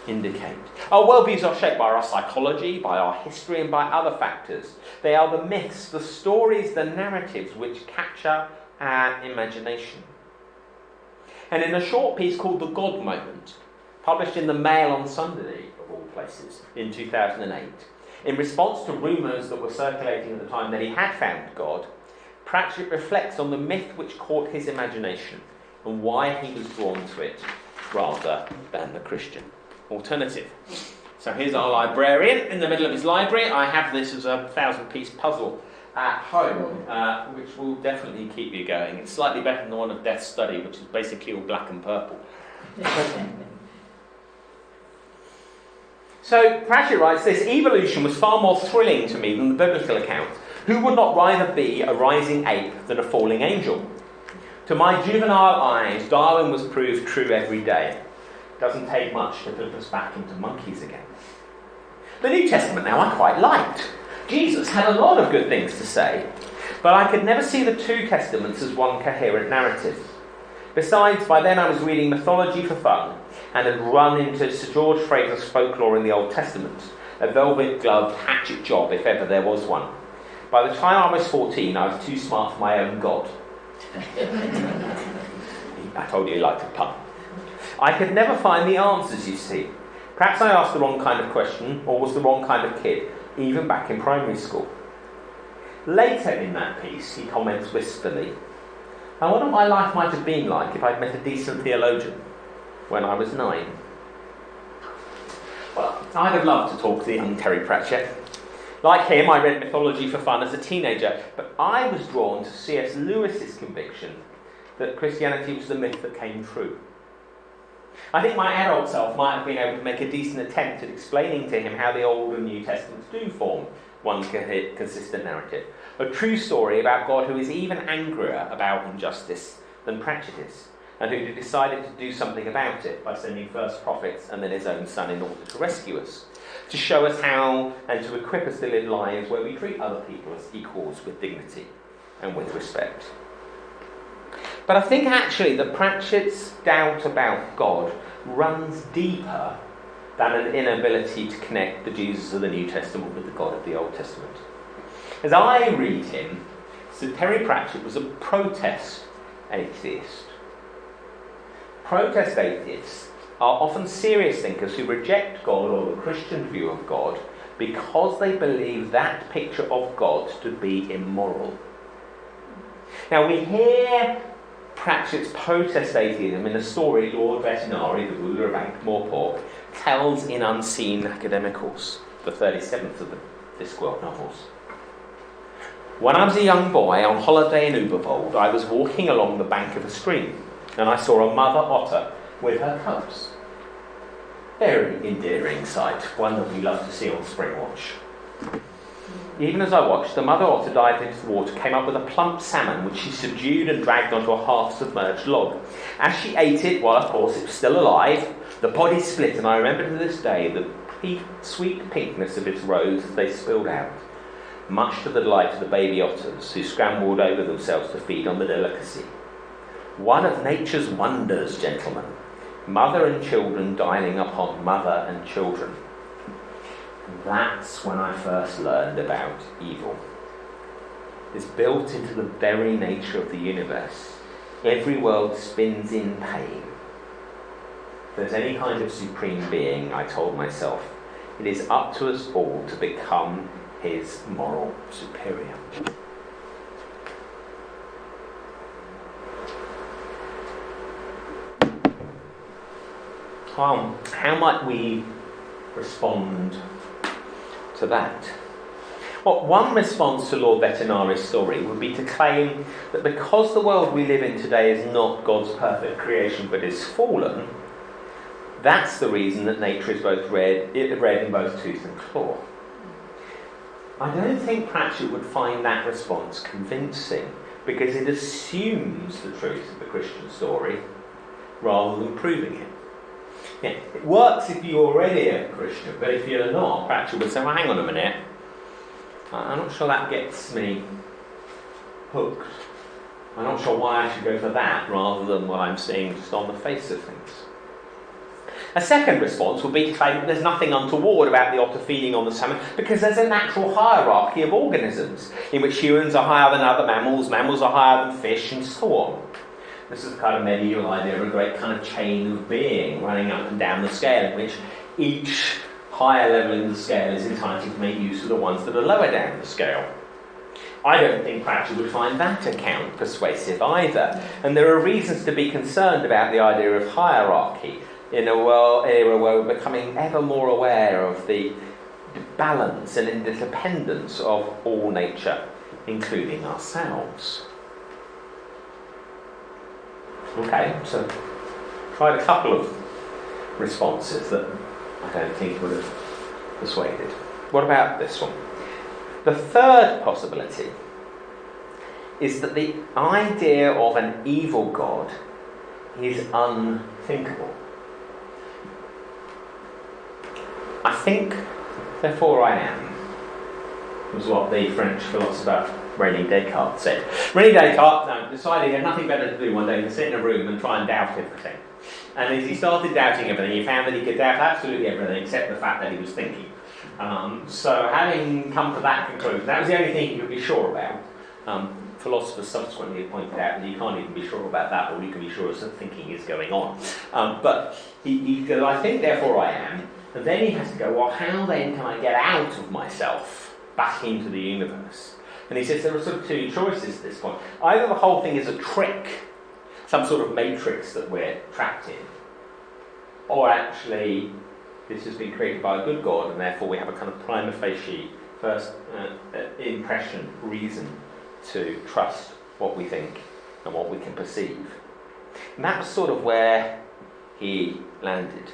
indicate. Our worldviews are shaped by our psychology, by our history, and by other factors. They are the myths, the stories, the narratives which capture our imagination. And in a short piece called The God Moment, published in the Mail on Sunday, of all places, in 2008, in response to rumours that were circulating at the time that he had found God, Pratchett reflects on the myth which caught his imagination and why he was drawn to it rather than the Christian alternative. So here's our librarian in the middle of his library. I have this as a 1,000-piece puzzle at home, which will definitely keep you going. It's slightly better than the one of Death's Study, which is basically all black and purple. So Pratchett writes this: evolution was far more thrilling to me than the biblical account. Who would not rather be a rising ape than a falling angel? To my juvenile eyes, Darwin was proved true every day. It doesn't take much to flip us back into monkeys again. The New Testament now I quite liked. Jesus had a lot of good things to say, but I could never see the two testaments as one coherent narrative. Besides, by then I was reading mythology for fun and had run into Sir George Fraser's folklore in the Old Testament, a velvet-gloved hatchet job if ever there was one. By the time I was 14, I was too smart for my own God. I told you he liked a pun. I could never find the answers, you see. Perhaps I asked the wrong kind of question, or was the wrong kind of kid, even back in primary school. Later in that piece, he comments wistfully, I wonder what my life might have been like if I'd met a decent theologian. when I was 9. Well, I'd have loved to talk to young Terry Pratchett. Like him, I read mythology for fun as a teenager, but I was drawn to C.S. Lewis's conviction that Christianity was the myth that came true. I think my adult self might have been able to make a decent attempt at explaining to him how the Old and New Testaments do form one consistent narrative. A true story about God who is even angrier about injustice than Pratchett is, and who decided to do something about it by sending first prophets and then his own son in order to rescue us, to show us how and to equip us to live lives where we treat other people as equals with dignity and with respect. But I think actually that Pratchett's doubt about God runs deeper than an inability to connect the Jesus of the New Testament with the God of the Old Testament. As I read him, Sir Terry Pratchett was a protest atheist. Protest atheists are often serious thinkers who reject God or the Christian view of God because they believe that picture of God to be immoral. Now we hear Pratchett's protest atheism in a story Lord Vetinari, the ruler of Ankh-Morpork, tells in Unseen Academicals, the 37th of the Discworld novels. When I was a young boy on holiday in Ubervold, I was walking along the bank of a stream, and I saw a mother otter with her cubs. Very endearing sight, one that we love to see on Spring Watch. Even as I watched, the mother otter dived into the water, came up with a plump salmon, which she subdued and dragged onto a half-submerged log. As she ate it, while of course it was still alive, the body split, and I remember to this day the sweet pinkness of its roes as they spilled out, much to the delight of the baby otters, who scrambled over themselves to feed on the delicacy. One of nature's wonders, gentlemen, mother and children dining upon mother and children. That's when I first learned about evil. It's built into the very nature of the universe. Every world spins in pain. If there's any kind of supreme being, I told myself, it is up to us all to become his moral superior. How might we respond to that? Well, one response to Lord Vetinari's story would be to claim that because the world we live in today is not God's perfect creation but is fallen, that's the reason that nature is both red in both tooth and claw. I don't think Pratchett would find that response convincing, because it assumes the truth of the Christian story rather than proving it. Yeah, it works if you're already a Christian, but if you're not, Pratchett would say, well, hang on a minute, I'm not sure that gets me hooked. I'm not sure why I should go for that rather than what I'm seeing just on the face of things. A second response would be to claim that there's nothing untoward about the otter feeding on the salmon because there's a natural hierarchy of organisms in which humans are higher than other mammals, mammals are higher than fish, and so on. This is the kind of medieval idea of a great kind of chain of being running up and down the scale in which each higher level in the scale is entitled to make use of the ones that are lower down the scale. I don't think Pratchett would find that account persuasive either, and there are reasons to be concerned about the idea of hierarchy in a era where we're becoming ever more aware of the balance and interdependence of all nature, including ourselves. Okay, so tried a couple of responses that I don't think would have persuaded. What about this one? The third possibility is that the idea of an evil God is unthinkable. I think, therefore I am, was what the French philosopher René Descartes said. René Descartes decided he had nothing better to do one day than sit in a room and try and doubt everything. And as he started doubting everything, he found that he could doubt absolutely everything except the fact that he was thinking. So having come to that conclusion, that was the only thing he could be sure about. Philosophers subsequently have pointed out that you can't even be sure about that, or you can be sure that thinking is going on. But he goes, I think, therefore I am. And then he has to go, well, how then can I get out of myself back into the universe? And he says there are sort of two choices at this point. Either the whole thing is a trick, some sort of matrix that we're trapped in, or actually this has been created by a good God and therefore we have a kind of prima facie first impression, reason to trust what we think and what we can perceive. And that was sort of where he landed.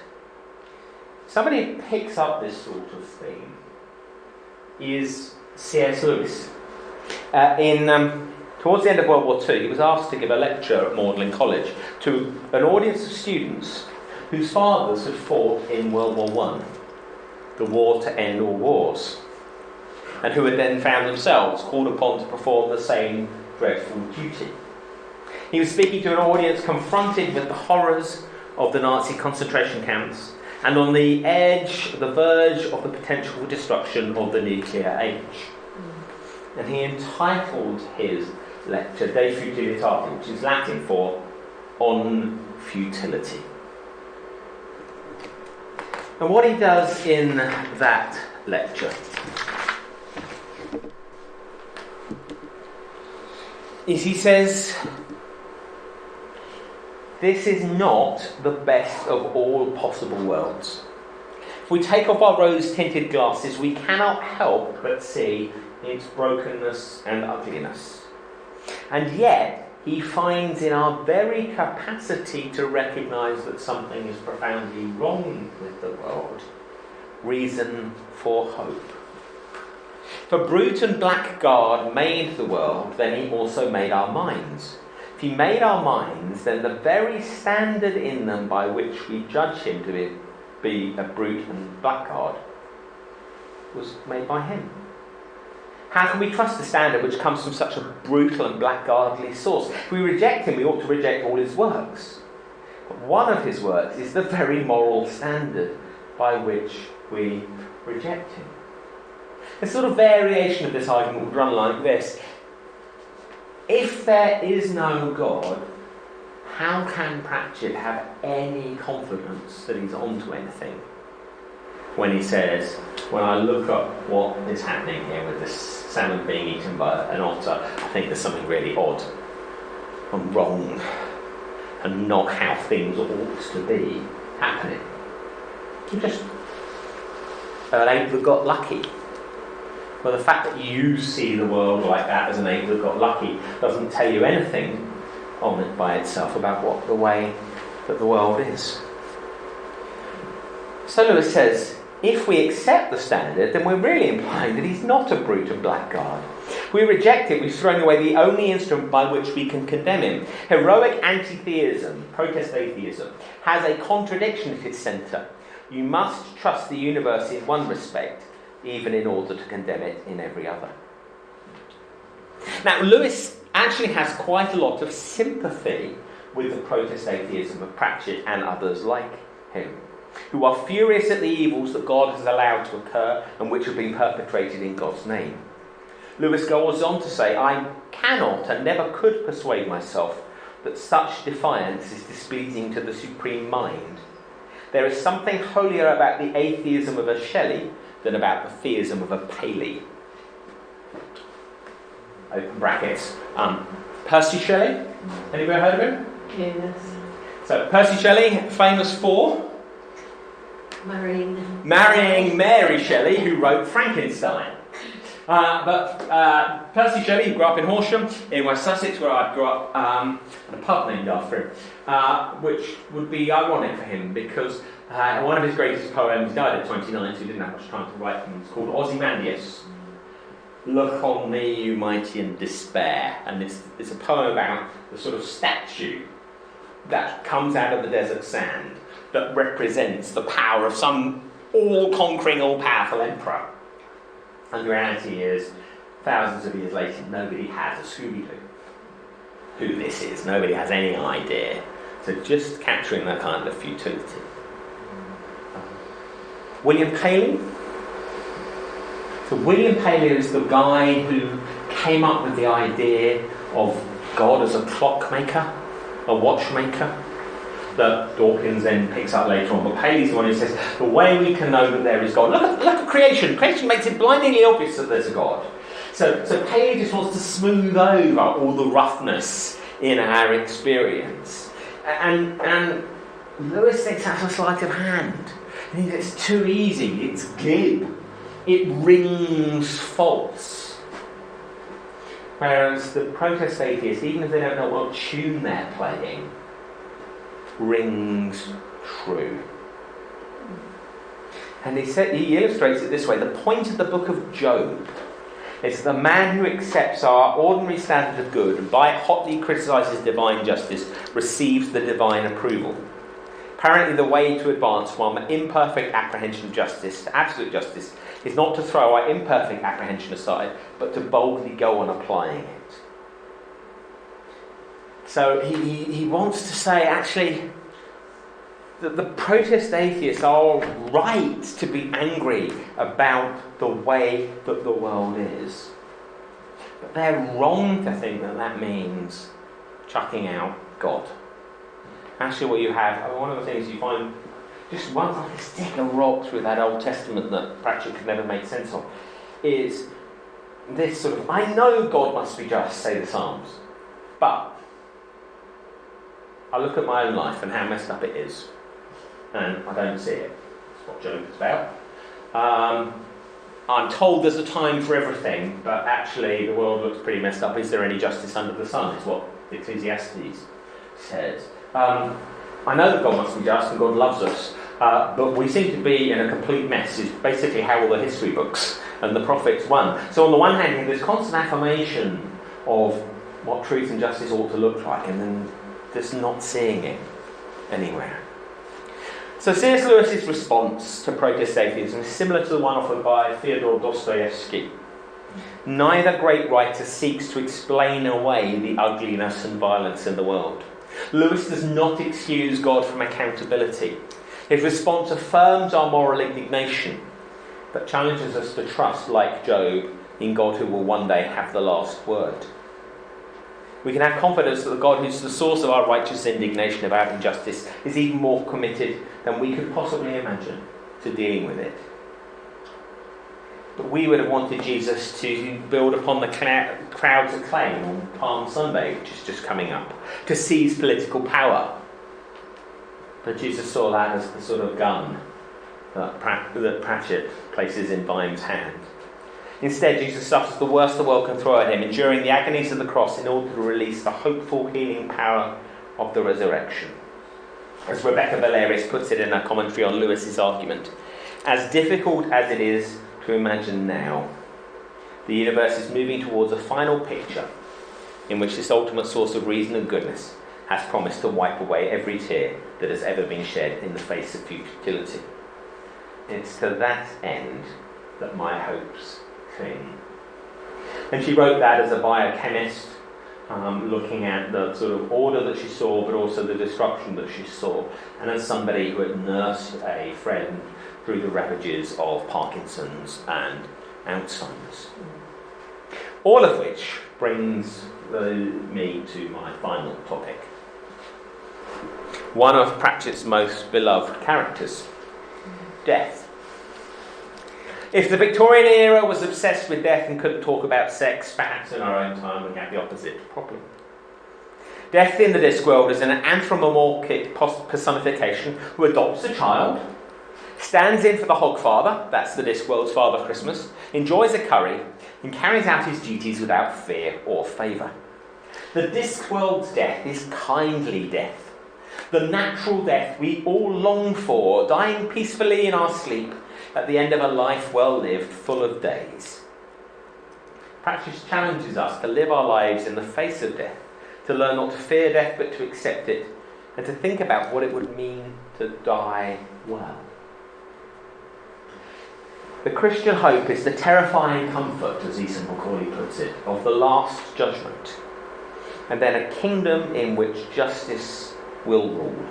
Somebody who picks up this sort of thing is C.S. Lewis. Towards the end of World War II, he was asked to give a lecture at Magdalen College to an audience of students whose fathers had fought in World War I, the war to end all wars, and who had then found themselves called upon to perform the same dreadful duty. He was speaking to an audience confronted with the horrors of the Nazi concentration camps and on the verge of the potential destruction of the nuclear age. And he entitled his lecture De Futilitate, which is Latin for On Futility. And what he does in that lecture is he says, this is not the best of all possible worlds. If we take off our rose-tinted glasses, we cannot help but see its brokenness and ugliness. And yet, he finds in our very capacity to recognise that something is profoundly wrong with the world, reason for hope. For brute and blackguard made the world, then he also made our minds. If he made our minds, then the very standard in them by which we judge him to be a brute and blackguard was made by him. How can we trust the standard which comes from such a brutal and blackguardly source? If we reject him, we ought to reject all his works. But one of his works is the very moral standard by which we reject him. A sort of variation of this argument would run like this. If there is no God, how can Pratchett have any confidence that he's onto anything? When he says, when I look at what is happening here with this salmon being eaten by an otter, I think there's something really odd and wrong and not how things ought to be happening. You just an ape that got lucky. Well, the fact that you see the world like that as an ape that got lucky doesn't tell you anything on it by itself about what the way that the world is. So Lewis says, if we accept the standard, then we're really implying that he's not a brute and blackguard. If we reject it, we've thrown away the only instrument by which we can condemn him. Heroic anti-theism, protest atheism, has a contradiction at its centre. You must trust the universe in one respect, even in order to condemn it in every other. Now, Lewis actually has quite a lot of sympathy with the protest atheism of Pratchett and others like him, who are furious at the evils that God has allowed to occur and which have been perpetrated in God's name. Lewis goes on to say, I cannot and never could persuade myself that such defiance is displeasing to the supreme mind. There is something holier about the atheism of a Shelley than about the theism of a Paley. Open brackets. Percy Shelley? Anybody heard of him? Yes. So Percy Shelley, famous for marrying Mary Shelley, who wrote Frankenstein. But Percy Shelley grew up in Horsham, in West Sussex, where I grew up, in a pub named after him, which would be ironic for him because one of his greatest poems, he died at 29, so he didn't have much time to write them. It's called Ozymandias. Look on me, you mighty in despair. And it's a poem about the sort of statue that comes out of the desert sand that represents the power of some all-conquering, all-powerful emperor. And the reality is, thousands of years later, nobody has a Scooby-Doo who this is. Nobody has any idea. So just capturing that kind of futility. William Paley. So William Paley is the guy who came up with the idea of God as a clockmaker, a watchmaker, that Dawkins then picks up later on. But Paley's the one who says, the way we can know that there is God, look at creation. Creation makes it blindingly obvious that there's a God. So Paley just wants to smooth over all the roughness in our experience. And Lewis thinks that's a sleight of hand. He thinks it's too easy, it's glib, it rings false. Whereas the protest atheist, even if they don't know what tune they're playing, rings true. And he illustrates it this way. The point of the book of Job is that the man who accepts our ordinary standard of good and by it hotly criticises divine justice receives the divine approval. Apparently the way to advance from imperfect apprehension of justice to absolute justice is not to throw our imperfect apprehension aside, but to boldly go on applying it. So he wants to say, actually, that the protest atheists are right to be angry about the way that the world is. But they're wrong to think that that means chucking out God. Actually what you have, one of the things you find, just one like a stick of rocks with that Old Testament that Pratchett could never make sense of, is this sort of, I know God must be just, say the Psalms, but I look at my own life and how messed up it is, and I don't see it. That's what Job is about. I'm told there's a time for everything, but actually the world looks pretty messed up. Is there any justice under the sun, is what Ecclesiastes says. I know that God must be just and God loves us, but we seem to be in a complete mess, is basically how all the history books and the prophets won. So on the one hand, there's constant affirmation of what truth and justice ought to look like, and then just not seeing it anywhere. So C.S. Lewis's response to protest atheism is similar to the one offered by Fyodor Dostoevsky. Neither great writer seeks to explain away the ugliness and violence in the world. Lewis does not excuse God from accountability. His response affirms our moral indignation, but challenges us to trust, like Job, in God who will one day have the last word. We can have confidence that the God who's the source of our righteous indignation about injustice is even more committed than we could possibly imagine to dealing with it. But we would have wanted Jesus to build upon the crowd's acclaim on Palm Sunday, which is just coming up, to seize political power. But Jesus saw that as the sort of gun that Pratchett places in Vime's hand. Instead, Jesus suffers the worst the world can throw at him, enduring the agonies of the cross in order to release the hopeful healing power of the resurrection. As Rebecca Valerius puts it in her commentary on Lewis's argument, as difficult as it is to imagine now, the universe is moving towards a final picture in which this ultimate source of reason and goodness has promised to wipe away every tear that has ever been shed in the face of futility. It's to that end that my hopes cling. And she wrote that as a biochemist, looking at the sort of order that she saw, but also the destruction that she saw, and as somebody who had nursed a friend through the ravages of Parkinson's and Alzheimer's. All of which brings me to my final topic. One of Pratchett's most beloved characters, death. If the Victorian era was obsessed with death and couldn't talk about sex, perhaps in our own time we have the opposite problem. Death in the Discworld is an anthropomorphic personification who adopts a child, stands in for the Hogfather, that's the Discworld's Father Christmas, enjoys a curry, and carries out his duties without fear or favour. The Discworld's death is kindly death, the natural death we all long for, dying peacefully in our sleep at the end of a life well lived, full of days. Pratchett challenges us to live our lives in the face of death, to learn not to fear death but to accept it, and to think about what it would mean to die well. The Christian hope is the terrifying comfort, as Ethan Macaulay puts it, of the last judgment, and then a kingdom in which justice will rule.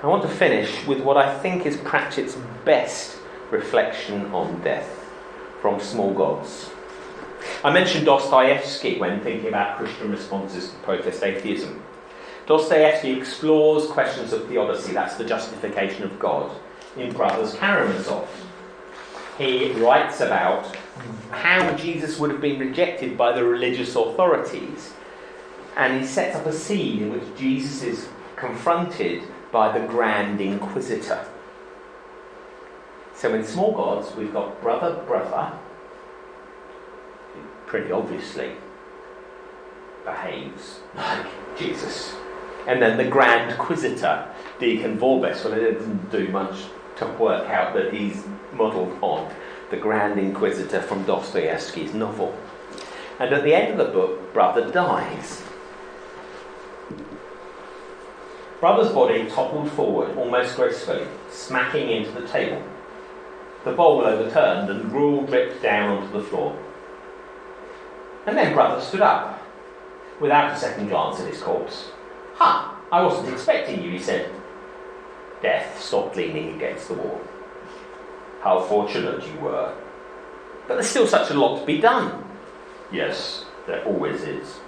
I want to finish with what I think is Pratchett's best reflection on death from Small Gods. I mentioned Dostoevsky when thinking about Christian responses to protest atheism. Dostoevsky explores questions of theodicy, that's the justification of God, in Brothers Karamazov. He writes about how Jesus would have been rejected by the religious authorities, and he sets up a scene in which Jesus is confronted by the Grand Inquisitor. So in Small Gods, we've got brother, who pretty obviously behaves like Jesus. And then the Grand Inquisitor, Deacon Vorbis. Well, it doesn't do much to work out that he's modelled on the Grand Inquisitor from Dostoevsky's novel. And at the end of the book, brother dies. Brother's body toppled forward almost gracefully, smacking into the table. The bowl overturned and gruel dripped down onto the floor. And then brother stood up, without a second glance at his corpse. "Ha! I wasn't expecting you," he said. Death stopped leaning against the wall. "How fortunate you were. But there's still such a lot to be done." "Yes, there always is."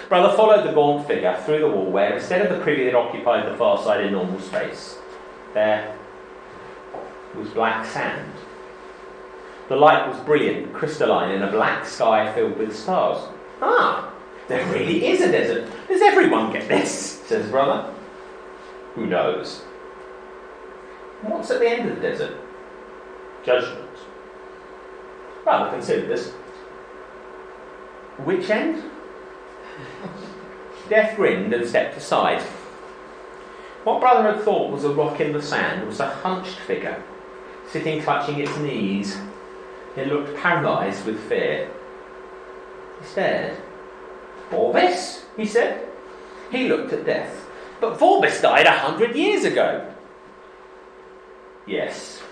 Brother followed the gaunt figure through the wall where, instead of the privy that occupied the far side in normal space, there was black sand. The light was brilliant, crystalline, in a black sky filled with stars. "Ah, there really is a desert. Does everyone get this?" says brother. "Who knows?" "What's at the end of the desert?" "Judgment." Brother considered this. "Which end?" Death grinned and stepped aside. What brother had thought was a rock in the sand was a hunched figure, sitting clutching its knees. It looked paralysed with fear. He stared. "Vorbis?" he said. He looked at Death. "But Vorbis died 100 years ago." "Yes.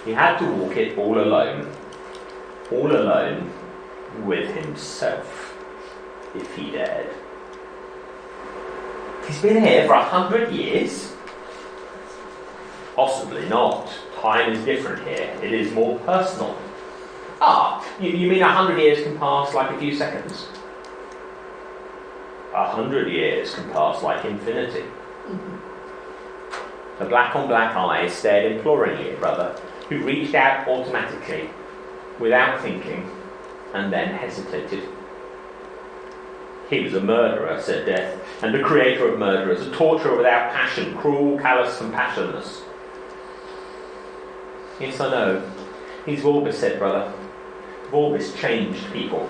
He had to walk it all alone with himself, if he dared." "He's been here for 100 years? "Possibly not. Time is different here. It is more personal." "Ah, you mean 100 years can pass like a few seconds?" 100 years can pass like infinity." The black-on-black eyes stared imploringly at brother, who reached out automatically, without thinking, and then hesitated. "He was a murderer," said Death, "and the creator of murderers, a torturer without passion, cruel, callous, compassionless." "Yes, I know. He's Vorbis," said brother. "Vorbis changed people.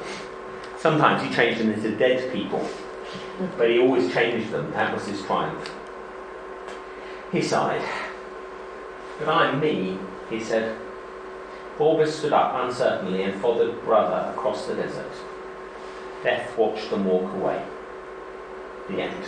Sometimes he changed them into dead people, but he always changed them. That was his triumph." He sighed. "But I'm me," he said. Vorbis stood up uncertainly and followed brother across the desert. Death watched them walk away. The end.